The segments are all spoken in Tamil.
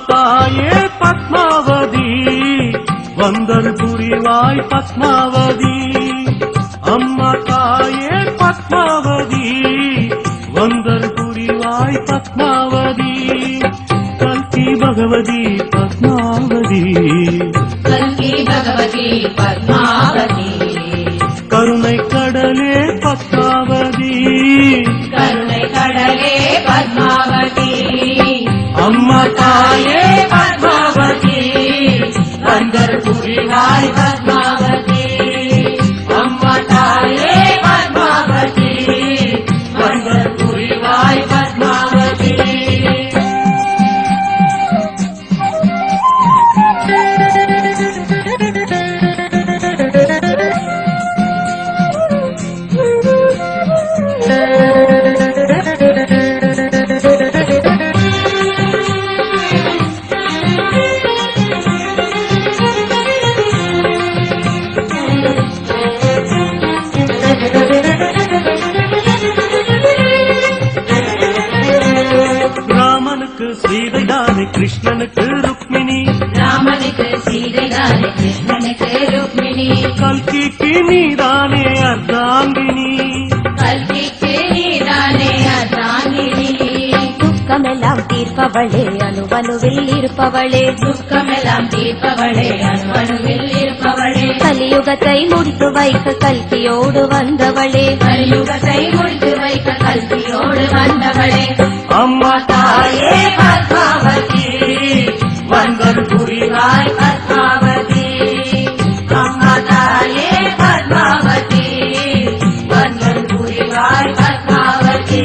தாயே பத்மாவதி வந்தர் புரிவாய் பத்மாவதி. அம்மா தாயே பத்மாவதி வந்தர் புரிவாய் பத்மாவதி. கல்கி பகவதி பத்மாவதி கல்கி பகவதி பத்மாவதி. கருணை கடலே பத்மாவதி கருணை கடலே பத்மாவதி. அம்மா தாயே பத்மாவதி வந்தர் புரிவாய் பத்மாவதி. அம்மா தாயே பத்மாவதி வந்தர் புரிவாய் பத்மாவதி. ராமனுக்கு சீதைதானே கிருஷ்ணனுக்கு ருக்மிணி. ராமனுக்கு சீதைதானே கிருஷ்ணனுக்கு ருக்மிணி. கல்கிக்கு நீதானே அர்த்தாங்கினி. கல்கிக்கு நீதானே அர்த்தாங்கினி. துக்கமெல்லாம் தீர்ப்பவளே அணுவணுவில் இருப்பவளே. துக்கமெல்லாம் தீர்ப்பவளே அணுவணுவில் இருப்பவளே. கலியுகத்தை முடித்து வைக்க கல்கியோடு வந்தவளே. கலியுகத்தை முடித்து வைக்க கல்கியோடு வந்தவளே. அம்மா தாயே பத்மாவதி வந்தர் புரிவாய் பத்மாவதி. அம்மா தாயே பத்மாவதி வந்தர் புரிவாய் பத்மாவதி.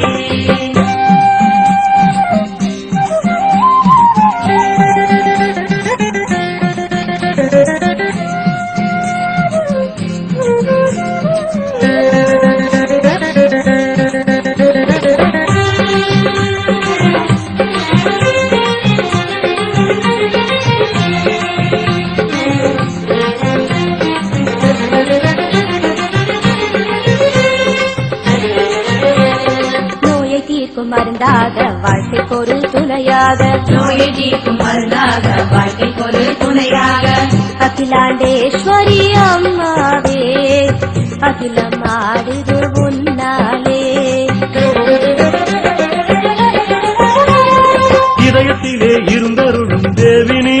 நோயை தீர்க்கும் மருந்தாக வாழ்க்கைக்கு ஒரு துணையாக. நோயை தீர்க்கும் மருந்தாக வாழ்க்கைக்கு ஒரு துணையாக. அகிலாண்டேஸ்வரி அம்மாவே அகிலம் ஆடுது உன்னாலே. இதயத்திலே இருந்தருளும் தேவினி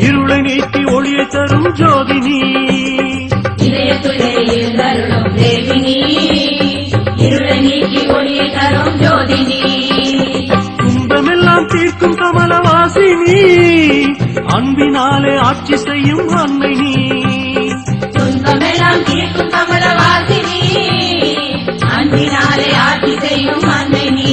இருளை நீக்கி ஒளியை தரும் ஜோதினி. இதயத்திலே இருந்தருளும் தேவினி இருளை நீக்கி ஒளியை தரும் ஜோதினி. துன்பமெல்லாம் தீர்க்கும் கமலவாசினி அன்பினாலே ஆட்சி செய்யும் அன்னை நீ. துன்பமெல்லாம் தீர்க்கும் கமலவாசினி அன்பினாலே ஆட்சி செய்யும் அன்னை நீ.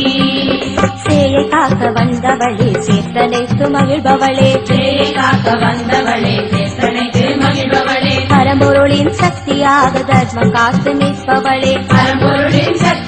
சேயை காக்க வந்தவளே சேத்தனைத்து மகிழ்பவளே. சேயை காக்க வந்தவளே சேத்தனைத்து மகிழ்பவளே. பரம்பொருளின் சக்தியாக தர்மம் காத்து நிற்பவளே. பரம்பொருளின் சக்தி